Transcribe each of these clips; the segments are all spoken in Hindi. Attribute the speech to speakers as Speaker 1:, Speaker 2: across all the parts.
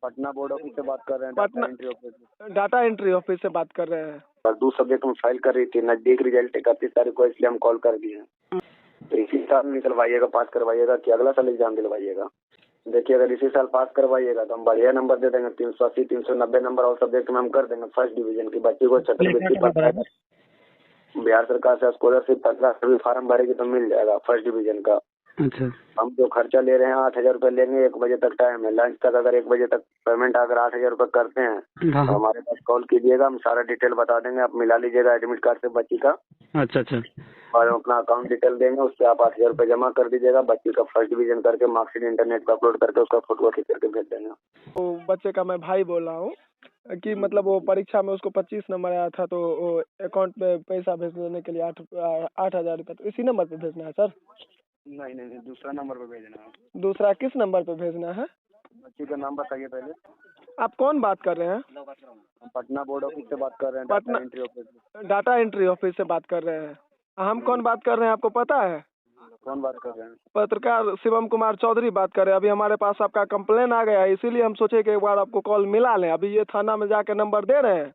Speaker 1: पटना बोर्ड ऑफिस से बात कर रहे हैं।
Speaker 2: पटना डाटा एंट्री ऑफिस से बात कर रहे हैं।
Speaker 1: और 2 सब्जेक्ट में फाइल कर रही थी, नजदीक रिजल्ट 31 तारीख को, इसलिए हम कॉल कर दिए हैं। तो इसी साल निकलवाइएगा, पास करवाइएगा कि अगला साल एग्जाम दिलवाइएगा। देखिए, अगर इसी साल पास करवाइएगा तो हम बढ़िया नंबर दे देंगे, 380 390 नंबर और सब्जेक्ट में हम कर देंगे फर्स्ट डिवीजन की। बच्ची को छात्रवृत्ति पर बिहार सरकार से स्कॉलरशिप 15 फार्म भरेगी तो मिल जाएगा फर्स्ट डिवीजन का।
Speaker 2: अच्छा,
Speaker 1: हम जो खर्चा ले रहे हैं 8,000 रुपये लेंगे। 1 बजे तक टाइम है, लंच तक अगर 1 बजे तक पेमेंट अगर 8,000 रुपये करते हैं तो हमारे पास कॉल कीजिएगा, हम सारा डिटेल बता देंगे। आप मिला लीजिएगा एडमिट कार्ड से बच्ची का।
Speaker 2: अच्छा अच्छा।
Speaker 1: और अपना अकाउंट डिटेल देंगे, उससे आप 8,000 रुपये जमा कर दीजिएगा। बच्ची का फर्स्ट डिवीजन करके मार्कशीट इंटरनेट पर अपलोड करके उसका फोटो खींच करके भेज देंगे।
Speaker 2: तो बच्चे का मैं भाई बोल रहा हूँ कि मतलब वो परीक्षा में उसको 25 नंबर आया था, तो वो अकाउंट पे पैसा भेजने के लिए 8,000 रुपये तो इसी नंबर पे भेजना है सर?
Speaker 1: नहीं, दूसरा नंबर पे भेजना है।
Speaker 2: दूसरा किस नंबर पे भेजना है?
Speaker 1: बच्ची का नाम बताइए पहले।
Speaker 2: आप कौन बात कर रहे हैं?
Speaker 1: पटना बोर्ड ऑफिस से बात कर रहे हैं।
Speaker 2: Patna
Speaker 1: entry office.
Speaker 2: Data entry office से बात कर रहे हैं। हम कौन बात कर रहे हैं आपको पता है?
Speaker 1: कौन बात कर रहे हैं?
Speaker 2: पत्रकार शिवम कुमार चौधरी बात कर रहे हैं। अभी हमारे पास आपका कंप्लेन आ गया है, इसीलिए हम सोचे कि एक बार आपको कॉल मिला लें। अभी ये थाना में जाके नंबर दे रहे हैं।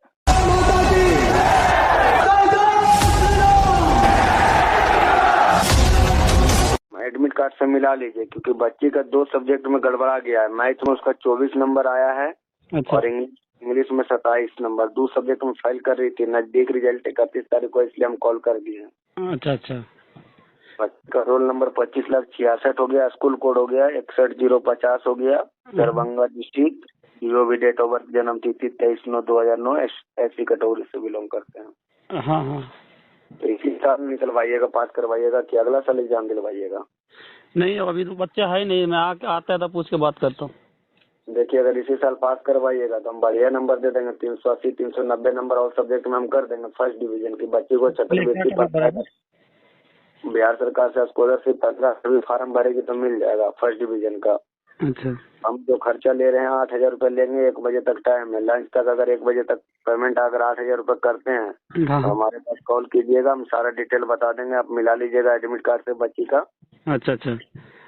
Speaker 1: एडमिट कार्ड से मिला लीजिए, क्योंकि बच्ची का 2 सब्जेक्ट में गड़बड़ा गया है। मैथ में उसका 24 नंबर आया है।
Speaker 2: अच्छा।
Speaker 1: और इंग्लिश में 27 नंबर। 2 सब्जेक्ट में फाइल कर रही थी, नजदीक रिजल्ट 31 तारीख को, इसलिए हम कॉल कर दिए हैं।
Speaker 2: अच्छा अच्छा।
Speaker 1: बच्ची का रोल नंबर 25,66,000 हो गया, स्कूल कोड हो गया 61,050 हो गया, Darbhanga district, DOB date of birth जन्म तिथि 23/9/2009, SC कैटेगरी से बिलोंग करते हैं।
Speaker 2: हाँ हाँ।
Speaker 1: तो इसी साल निकलवाइएगा, पास करवाइएगा कि अगला साल एग्जाम दिलवाइएगा।
Speaker 2: नहीं, अभी तो बच्चा है नहीं, मैं आता है तो पूछ के बात करता हूँ।
Speaker 1: देखिए, अगर इसी साल पास करवाइएगा तो हम बढ़िया नंबर दे देंगे, 380 390 नंबर और सब्जेक्ट में हम कर देंगे फर्स्ट डिवीजन की। बच्ची को छात्रवृत्ति पर बिहार सरकार से स्कॉलरशिप 15 फार्म भरेगी तो मिल जाएगा फर्स्ट डिवीजन का।
Speaker 2: अच्छा।
Speaker 1: हम जो खर्चा ले रहे हैं 8,000 रुपये लेंगे। 1 बजे तक टाइम है, लंच तक अगर 1 बजे तक पेमेंट अगर 8,000 रुपये करते हैं तो हमारे पास कॉल कीजिएगा, हम सारा डिटेल बता देंगे। आप मिला लीजिएगा एडमिट कार्ड से बच्ची का।
Speaker 2: अच्छा अच्छा।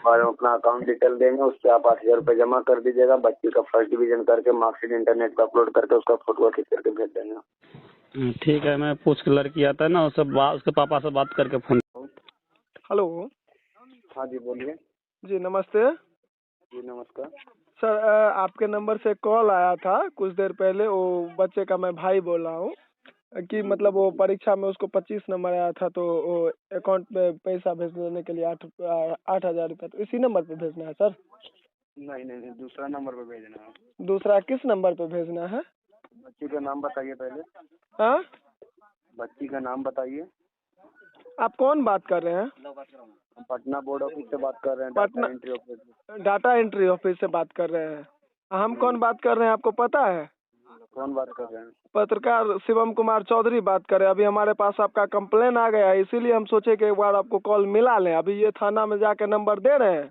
Speaker 1: और अपना अकाउंट डिटेल देंगे, उससे आप 8,000 रुपये जमा कर दीजिएगा। बच्ची का फर्स्ट डिवीजन करके मार्कशीट इंटरनेट पर अपलोड करके उसका फोटो खींच करके भेज देंगे।
Speaker 2: ठीक है, मैं पूछ के लड़की आता है ना, उसके पापा से बात करके फोन। हेलो।
Speaker 1: हाँ जी, बोलिए।
Speaker 2: जी नमस्ते।
Speaker 1: जी नमस्कार
Speaker 2: सर, आपके नंबर से कॉल आया था कुछ देर पहले। वो बच्चे का मैं भाई बोल रहा हूँ कि मतलब वो परीक्षा में उसको 25 नंबर आया था, तो वो अकाउंट पे पैसा भेजने के लिए 8,000 रुपये तो इसी नंबर पे भेजना है सर?
Speaker 1: नहीं, दूसरा नंबर पे भेजना है।
Speaker 2: दूसरा किस नंबर पे भेजना है?
Speaker 1: बच्ची का नाम बताइए पहले।
Speaker 2: हाँ,
Speaker 1: बच्ची का नाम बताइए।
Speaker 2: आप कौन बात कर रहे हैं?
Speaker 1: पटना बोर्ड ऑफिस से बात कर रहे हैं।
Speaker 2: पटना डाटा एंट्री ऑफिस से बात कर रहे हैं। हम कौन बात कर रहे हैं आपको पता है?
Speaker 1: कौन बात कर रहे हैं?
Speaker 2: पत्रकार शिवम कुमार चौधरी बात कर रहे हैं। अभी हमारे पास आपका कंप्लेन आ गया है, इसीलिए हम सोचे कि एक बार आपको कॉल मिला लें। अभी ये थाना में जाके नंबर दे रहे हैं।